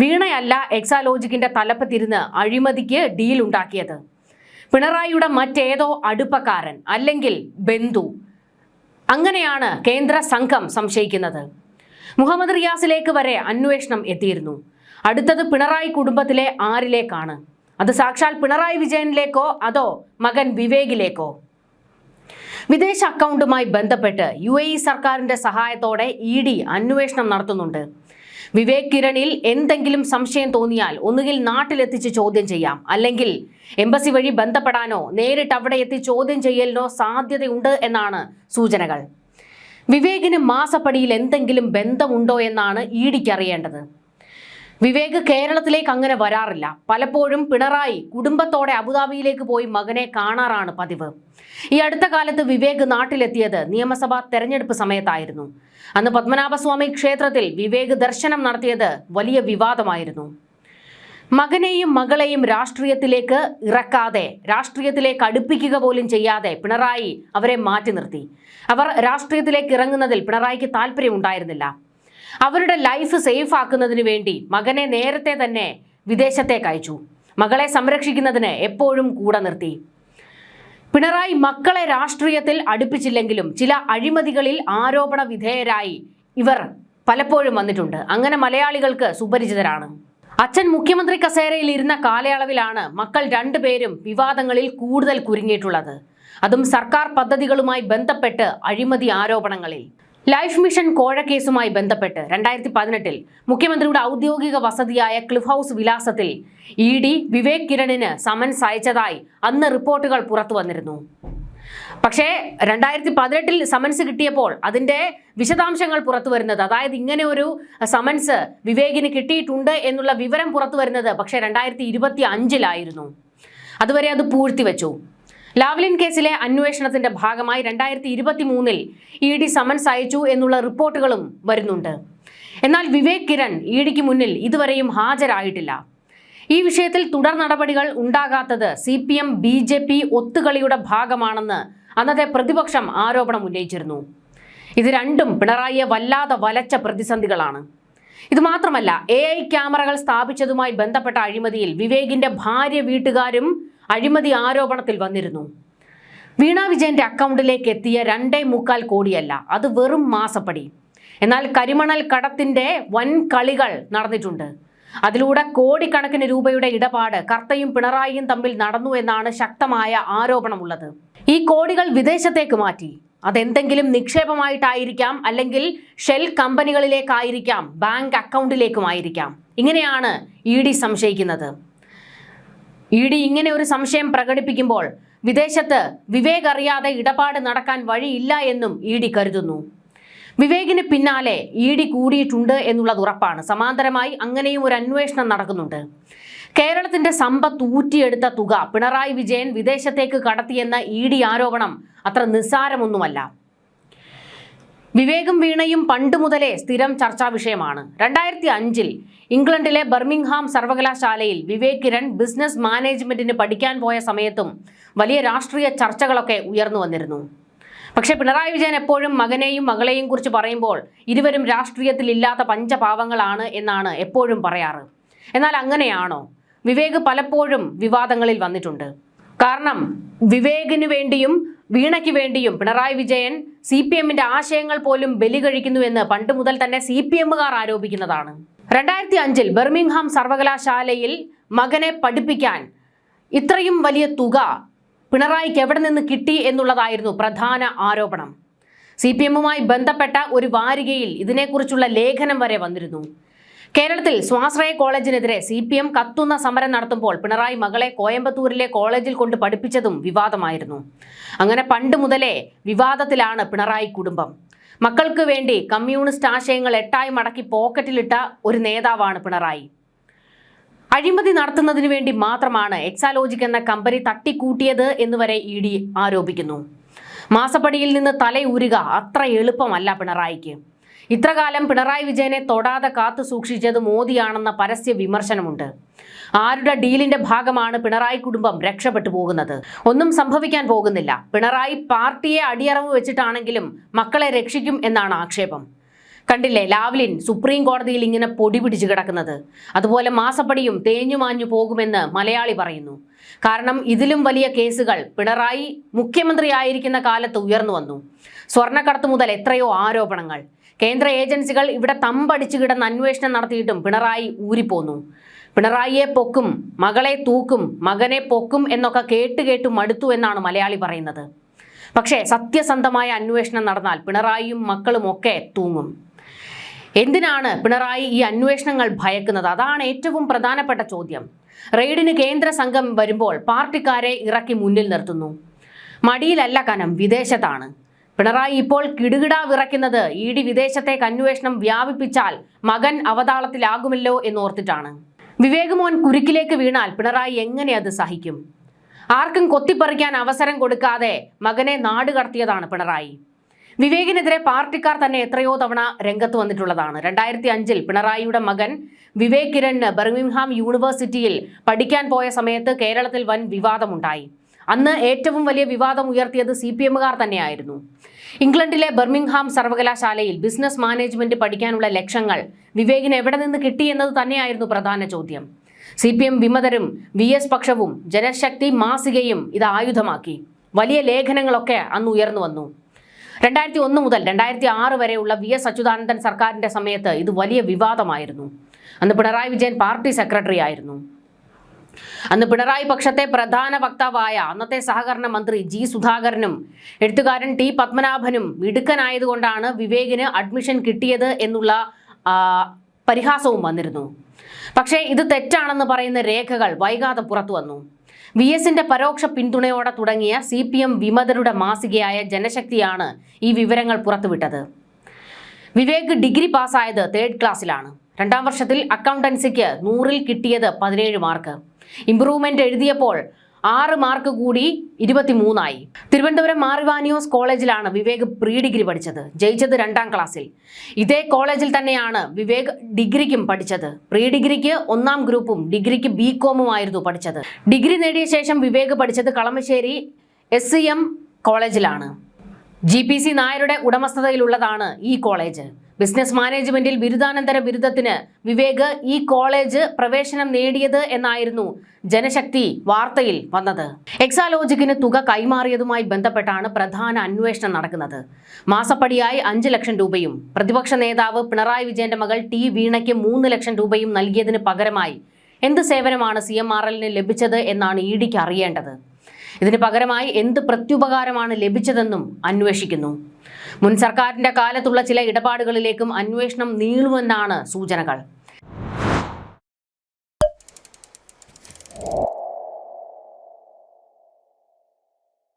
വീണയല്ല എക്സാലോജിക്കിന്റെ തലപ്പത്തിരുന്ന് അഴിമതിക്ക് deal ഉണ്ടാക്കിയത്. പിണറായിയുടെ മറ്റേതോ അടുപ്പക്കാരൻ അല്ലെങ്കിൽ ബന്ധു. അങ്ങനെയാണ് കേന്ദ്ര സംഘം സംശയിക്കുന്നത്. മുഹമ്മദ് റിയാസിലേക്ക് വരെ അന്വേഷണം എത്തിയിരുന്നു. അടുത്തത് പിണറായി കുടുംബത്തിലെ ആരിലേക്കാണ്? അത് സാക്ഷാൽ പിണറായി വിജയനിലേക്കോ അതോ മകൻ വിവേകിലേക്കോ? വിദേശ അക്കൗണ്ടുമായി ബന്ധപ്പെട്ട് UAE സർക്കാരിന്റെ സഹായത്തോടെ ED അന്വേഷണം നടത്തുന്നുണ്ട്. വിവേക് കിരണിൽ എന്തെങ്കിലും സംശയം തോന്നിയാൽ ഒന്നുകിൽ നാട്ടിലെത്തിച്ച് ചോദ്യം ചെയ്യാം, അല്ലെങ്കിൽ എംബസി വഴി ബന്ധപ്പെടാനോ നേരിട്ട് അവിടെ എത്തി ചോദ്യം ചെയ്യലിനോ സാധ്യതയുണ്ട് എന്നാണ് സൂചനകൾ. വിവേകിന് മാസപ്പടിയിൽ എന്തെങ്കിലും ബന്ധമുണ്ടോ എന്നാണ് EDക്ക് അറിയേണ്ടത്. വിവേക് കേരളത്തിലേക്ക് അങ്ങനെ വരാറില്ല. പലപ്പോഴും പിണറായി കുടുംബത്തോടെ അബുദാബിയിലേക്ക് പോയി മകനെ കാണാറാണ് പതിവ്. ഈ അടുത്ത കാലത്ത് വിവേക് നാട്ടിലെത്തിയത് നിയമസഭാ തെരഞ്ഞെടുപ്പ് സമയത്തായിരുന്നു. അന്ന് പത്മനാഭസ്വാമി ക്ഷേത്രത്തിൽ വിവേക് ദർശനം നടത്തിയത് വലിയ വിവാദമായിരുന്നു. മകനെയും മകളെയും രാഷ്ട്രീയത്തിലേക്ക് ഇറക്കാതെ, രാഷ്ട്രീയത്തിലേക്ക് അടുപ്പിക്കുക പോലും ചെയ്യാതെ പിണറായി അവരെ മാറ്റി നിർത്തി. അവർ രാഷ്ട്രീയത്തിലേക്ക് ഇറങ്ങുന്നതിൽ പിണറായിക്ക് താല്പര്യമുണ്ടായിരുന്നില്ല. അവരുടെ ലൈഫ് സേഫ് ആക്കുന്നതിന് വേണ്ടി മകനെ നേരത്തെ തന്നെ വിദേശത്തേക്ക് അയച്ചു. മകളെ സംരക്ഷിക്കുന്നതിന് എപ്പോഴും കൂടെ നിർത്തി. പിണറായി മക്കളെ രാഷ്ട്രീയത്തിൽ അടുപ്പിച്ചില്ലെങ്കിലും ചില അഴിമതികളിൽ ആരോപണ വിധേയരായി ഇവർ പലപ്പോഴും വന്നിട്ടുണ്ട്. അങ്ങനെ മലയാളികൾക്ക് സുപരിചിതരാണ്. അച്ഛൻ മുഖ്യമന്ത്രി കസേരയിൽ ഇരുന്ന കാലയളവിലാണ് മക്കൾ രണ്ടുപേരും വിവാദങ്ങളിൽ കൂടുതൽ കുരുങ്ങിയിട്ടുള്ളത്. അതും സർക്കാർ പദ്ധതികളുമായി ബന്ധപ്പെട്ട് അഴിമതി ആരോപണങ്ങളിൽ. ലൈഫ് മിഷൻ കോഴക്കേസുമായി ബന്ധപ്പെട്ട് 2018 മുഖ്യമന്ത്രിയുടെ ഔദ്യോഗിക വസതിയായ ക്ലിഫ് ഹൗസ് വിലാസത്തിൽ ED വിവേക് കിരണിന് സമൻസ് അയച്ചതായി അന്ന് റിപ്പോർട്ടുകൾ പുറത്തു വന്നിരുന്നു. പക്ഷേ 2018 സമൻസ് കിട്ടിയപ്പോൾ അതിന്റെ വിശദാംശങ്ങൾ പുറത്തു വരുന്നത്, അതായത് ഇങ്ങനെ ഒരു സമൻസ് വിവേകിന് കിട്ടിയിട്ടുണ്ട് എന്നുള്ള വിവരം പുറത്തു വരുന്നത് പക്ഷേ 2025 അതുവരെ അത് പൂഴ്ത്തിവെച്ചു. ലാവ്ലിൻ കേസിലെ അന്വേഷണത്തിന്റെ ഭാഗമായി 2023 ED സമൻസ് അയച്ചു എന്നുള്ള റിപ്പോർട്ടുകളും വരുന്നുണ്ട്. എന്നാൽ വിവേക് കിരൺ EDക്ക് മുന്നിൽ ഇതുവരെയും ഹാജരായിട്ടില്ല. ഈ വിഷയത്തിൽ തുടർ നടപടികൾ ഉണ്ടാകാത്തത് CPM-BJP ഒത്തുകളിയുടെ ഭാഗമാണെന്ന് അന്നത്തെ പ്രതിപക്ഷം ആരോപണം ഉന്നയിച്ചിരുന്നു. ഇത് രണ്ടും പിണറായിയെ വല്ലാതെ വലച്ച പ്രതിസന്ധികളാണ്. ഇത് മാത്രമല്ല, AI ക്യാമറകൾ സ്ഥാപിച്ചതുമായി ബന്ധപ്പെട്ട അഴിമതിയിൽ വിവേകിന്റെ ഭാര്യ വീട്ടുകാരും അഴിമതി ആരോപണത്തിൽ വന്നിരുന്നു. വീണ വിജയന്റെ അക്കൗണ്ടിലേക്ക് എത്തിയ 2.25 കോടിയല്ല, അത് വെറും മാസപ്പടി. എന്നാൽ കരിമണൽ കടത്തിന്റെ വൻ കളികൾ നടന്നിട്ടുണ്ട്. അതിലൂടെ കോടിക്കണക്കിന് രൂപയുടെ ഇടപാട് കർത്തയും പിണറായിയും തമ്മിൽ നടന്നു എന്നാണ് ശക്തമായ ആരോപണമുള്ളത്. ഈ കോടികൾ വിദേശത്തേക്ക് മാറ്റി. അതെന്തെങ്കിലും നിക്ഷേപമായിട്ടായിരിക്കാം, അല്ലെങ്കിൽ ഷെൽ കമ്പനികളിലേക്കായിരിക്കാം, ബാങ്ക് അക്കൗണ്ടിലേക്കുമായിരിക്കാം. ഇങ്ങനെയാണ് ED സംശയിക്കുന്നത്. ED ഇങ്ങനെ ഒരു സംശയം പ്രകടിപ്പിക്കുമ്പോൾ വിദേശത്ത് വിവേക് അറിയാതെ ഇടപാട് നടക്കാൻ വഴിയില്ല എന്നും ED കരുതുന്നു. വിവേകിന് പിന്നാലെ ED കൂടിയിട്ടുണ്ട് എന്നുള്ളത് ഉറപ്പാണ്. സമാന്തരമായി അങ്ങനെയും ഒരു അന്വേഷണം നടക്കുന്നുണ്ട്. കേരളത്തിന്റെ സമ്പത്ത് ഊറ്റിയെടുത്ത തുക പിണറായി വിജയൻ വിദേശത്തേക്ക് കടത്തിയെന്ന ED ആരോപണം അത്ര നിസ്സാരമൊന്നുമല്ല. വിവേകും വീണയും പണ്ട് മുതലേ സ്ഥിരം ചർച്ചാ വിഷയമാണ്. 2005 ഇംഗ്ലണ്ടിലെ ബർമിംഗ്ഹാം സർവകലാശാലയിൽ വിവേക് കിരൺ ബിസിനസ് മാനേജ്മെന്റിന് പഠിക്കാൻ പോയ സമയത്തും വലിയ രാഷ്ട്രീയ ചർച്ചകളൊക്കെ ഉയർന്നു വന്നിരുന്നു. പക്ഷേ പിണറായി വിജയൻ എപ്പോഴും മകനെയും മകളെയും കുറിച്ച് പറയുമ്പോൾ ഇരുവരും രാഷ്ട്രീയത്തിൽ ഇല്ലാത്ത പഞ്ചപാവങ്ങളാണ് എന്നാണ് എപ്പോഴും പറയാറ്. എന്നാൽ അങ്ങനെയാണോ? വിവേക് പലപ്പോഴും വിവാദങ്ങളിൽ വന്നിട്ടുണ്ട്. കാരണം വിവേകിന് വേണ്ടിയും വീണയ്ക്ക് വേണ്ടിയും പിണറായി വിജയൻ CPMന്റെ ആശയങ്ങൾ പോലും ബലി കഴിക്കുന്നുവെന്ന് പണ്ട് മുതൽ തന്നെ CPMകാർ ആരോപിക്കുന്നതാണ്. 2005 ബർമിംഗ്ഹാം സർവകലാശാലയിൽ മകനെ പഠിപ്പിക്കാൻ ഇത്രയും വലിയ തുക പിണറായിക്ക് എവിടെ നിന്ന് കിട്ടി എന്നുള്ളതായിരുന്നു പ്രധാന ആരോപണം. CPMുമായി ബന്ധപ്പെട്ട ഒരു വാരികയിൽ ഇതിനെക്കുറിച്ചുള്ള ലേഖനം വരെ വന്നിരുന്നു. കേരളത്തിൽ സ്വാശ്രയ കോളേജിനെതിരെ CPM കത്തുന്ന സമരം നടത്തുമ്പോൾ പിണറായി മകളെ കോയമ്പത്തൂരിലെ കോളേജിൽ കൊണ്ട് പഠിപ്പിച്ചതും വിവാദമായിരുന്നു. അങ്ങനെ പണ്ട് മുതലേ വിവാദത്തിലാണ് പിണറായി കുടുംബം. മക്കൾക്ക് വേണ്ടി കമ്മ്യൂണിസ്റ്റ് ആശയങ്ങൾ 8 മടക്കി പോക്കറ്റിലിട്ട ഒരു നേതാവാണ് പിണറായി. അഴിമതി നടത്തുന്നതിന് വേണ്ടി മാത്രമാണ് എക്സാലോജിക് എന്ന കമ്പനി തട്ടിക്കൂട്ടിയത് എന്നുവരെ ED ആരോപിക്കുന്നു. മാസപ്പടിയിൽ നിന്ന് തലയൂരുക അത്ര എളുപ്പമല്ല പിണറായിക്ക്. ഇത്രകാലം പിണറായി വിജയനെ തൊടാതെ കാത്തു സൂക്ഷിച്ചത് മോദിയാണെന്ന പരസ്യ വിമർശനമുണ്ട്. ആരുടെ ഡീലിന്റെ ഭാഗമാണ് പിണറായി കുടുംബം രക്ഷപ്പെട്ടു പോകുന്നത്? ഒന്നും സംഭവിക്കാൻ പോകുന്നില്ല. പിണറായി പാർട്ടിയെ അടിയറവ് വെച്ചിട്ടാണെങ്കിലും മക്കളെ രക്ഷിക്കും എന്നാണ് ആക്ഷേപം. കണ്ടില്ലേ ലാവ്ലിൻ സുപ്രീം കോടതിയിൽ ഇങ്ങനെ പൊടി പിടിച്ചു കിടക്കുന്നത്. അതുപോലെ മാസപ്പടിയും തേഞ്ഞു മാഞ്ഞു പോകുമെന്ന് മലയാളി പറയുന്നു. കാരണം ഇതിലും വലിയ കേസുകൾ പിണറായി മുഖ്യമന്ത്രിയായിരിക്കുന്ന കാലത്ത് ഉയർന്നു വന്നു. സ്വർണ്ണക്കടത്ത് മുതൽ എത്രയോ ആരോപണങ്ങൾ. കേന്ദ്ര ഏജൻസികൾ ഇവിടെ തമ്പടിച്ചു കിടന്ന് അന്വേഷണം നടത്തിയിട്ടും പിണറായി ഊരിപ്പോന്നു. പിണറായിയെ പൊക്കും, മകളെ തൂക്കും, മകനെ പൊക്കും എന്നൊക്കെ കേട്ട് മടുത്തു എന്നാണ് മലയാളി പറയുന്നത്. പക്ഷേ സത്യസന്ധമായ അന്വേഷണം നടന്നാൽ പിണറായിയും മക്കളും ഒക്കെ തൂങ്ങും. എന്തിനാണ് പിണറായി ഈ അന്വേഷണങ്ങൾ ഭയക്കുന്നത്? അതാണ് ഏറ്റവും പ്രധാനപ്പെട്ട ചോദ്യം. റെയ്ഡിന് കേന്ദ്ര സംഘം വരുമ്പോൾ പാർട്ടിക്കാരെ ഇറക്കി മുന്നിൽ നിർത്തുന്നു. മടിയിലല്ല കനം, വിദേശത്താണ്. പിണറായി ഇപ്പോൾ കിടുകിടാ വിറയ്ക്കുന്നത് ED വിദേശത്തേക്ക് അന്വേഷണം വ്യാപിപ്പിച്ചാൽ മകൻ അവതാളത്തിലാകുമല്ലോ എന്നോർത്തിട്ടാണ്. വിവേക് മോൻ കുരുക്കിലേക്ക് വീണാൽ പിണറായി എങ്ങനെ അത് സഹിക്കും? ആർക്കും കൊത്തിപ്പറിക്കാൻ അവസരം കൊടുക്കാതെ മകനെ നാട് കടത്തിയതാണ് പിണറായി. വിവേകിനെതിരെ പാർട്ടിക്കാർ തന്നെ എത്രയോ തവണ രംഗത്ത് വന്നിട്ടുള്ളതാണ്. 2005-ൽ പിണറായിയുടെ മകൻ വിവേക് കിരൺ ബർമിംഗ്ഹാം യൂണിവേഴ്സിറ്റിയിൽ പഠിക്കാൻ പോയ സമയത്ത് കേരളത്തിൽ വൻ വിവാദമുണ്ടായി. അന്ന് ഏറ്റവും വലിയ വിവാദം ഉയർത്തിയത് CPM-കാർ തന്നെയായിരുന്നു. ഇംഗ്ലണ്ടിലെ ബർമിംഗ്ഹാം സർവകലാശാലയിൽ ബിസിനസ് മാനേജ്മെന്റ് പഠിക്കാനുള്ള ലക്ഷങ്ങൾ വിവേകിന് എവിടെ നിന്ന് കിട്ടിയെന്നത് തന്നെയായിരുന്നു പ്രധാന ചോദ്യം. CPM വിമതരും VS പക്ഷവും ജനശക്തി മാസികയും ഇത് ആയുധമാക്കി. വലിയ ലേഖനങ്ങളൊക്കെ അന്ന് ഉയർന്നു വന്നു. 2001 മുതൽ 2006 വരെയുള്ള VS അച്യുതാനന്ദൻ സർക്കാരിന്റെ സമയത്ത് ഇത് വലിയ വിവാദമായിരുന്നു. അന്ന് പിണറായി വിജയൻ പാർട്ടി സെക്രട്ടറി ആയിരുന്നു. അന്ന് പിണറായി പക്ഷത്തെ പ്രധാന വക്താവായ അന്നത്തെ സഹകരണ മന്ത്രി G സുധാകരനും എഴുത്തുകാരൻ T പത്മനാഭനും മിടുക്കനായതുകൊണ്ടാണ് വിവേകിന് അഡ്മിഷൻ കിട്ടിയത് എന്നുള്ള പരിഹാസവും വന്നിരുന്നു. പക്ഷേ ഇത് തെറ്റാണെന്ന് പറയുന്ന രേഖകൾ വൈകാതെ പുറത്തു വന്നു. VS-ന്റെ പരോക്ഷ പിന്തുണയോടെ തുടങ്ങിയ CPM വിമതരുടെ മാസികയായ ജനശക്തിയാണ് ഈ വിവരങ്ങൾ പുറത്തുവിട്ടത്. വിവേക് ഡിഗ്രി പാസ്സായത് 3rd ക്ലാസ്സിലാണ്. 2ാം വർഷത്തിൽ അക്കൗണ്ടൻസിക്ക് 100-ൽ കിട്ടിയത് 17 മാർക്ക്. ഇംപ്രൂവ്മെന്റ് എഴുതിയപ്പോൾ 6 മാർക്ക് കൂടി 23 ആയി. തിരുവനന്തപുരം മാറിവാനിയോസ് കോളേജിലാണ് വിവേക് പ്രീ ഡിഗ്രി പഠിച്ചത്. ജയിച്ചത് 2ാം ക്ലാസ്സിൽ. ഇതേ കോളേജിൽ തന്നെയാണ് വിവേക് ഡിഗ്രിക്കും പഠിച്ചത്. പ്രീ ഡിഗ്രിക്ക് 1ാം ഗ്രൂപ്പും ഡിഗ്രിക്ക് BCom ആയിരുന്നു പഠിച്ചത്. ഡിഗ്രി നേടിയ ശേഷം വിവേക് പഠിച്ചത് കളമശ്ശേരി SCM കോളേജിലാണ്. GPC നായരുടെ ഉടമസ്ഥതയിലുള്ളതാണ് ഈ കോളേജ്. ബിസിനസ് മാനേജ്മെന്റിൽ ബിരുദാനന്തര ബിരുദത്തിന് വിവേക് ഈ കോളേജ് പ്രവേശനം നേടിയത് എന്നായിരുന്നു ജനശക്തി വാർത്തയിൽ വന്നത്. എക്സാലോജിക്കിന് തുക കൈമാറിയതുമായി ബന്ധപ്പെട്ടാണ് പ്രധാന അന്വേഷണം നടക്കുന്നത്. മാസപ്പടിയായി 5 ലക്ഷം രൂപയും പ്രതിപക്ഷ നേതാവ് പിണറായി വിജയന്റെ മകൾ T വീണയ്ക്ക് 3 ലക്ഷം രൂപയും നൽകിയതിന് പകരമായി എന്ത് സേവനമാണ് CMRL-ന് ലഭിച്ചത് എന്നാണ് EDക്ക് അറിയേണ്ടത്. ഇതിന് പകരമായി എന്ത് പ്രത്യുപകാരമാണ് ലഭിച്ചതെന്നും അന്വേഷിക്കുന്നു. മുൻ സർക്കാരിന്റെ കാലത്തുള്ള ചില ഇടപാടുകളിലേക്കും അന്വേഷണം നീളുമെന്നാണ് സൂചനകൾ.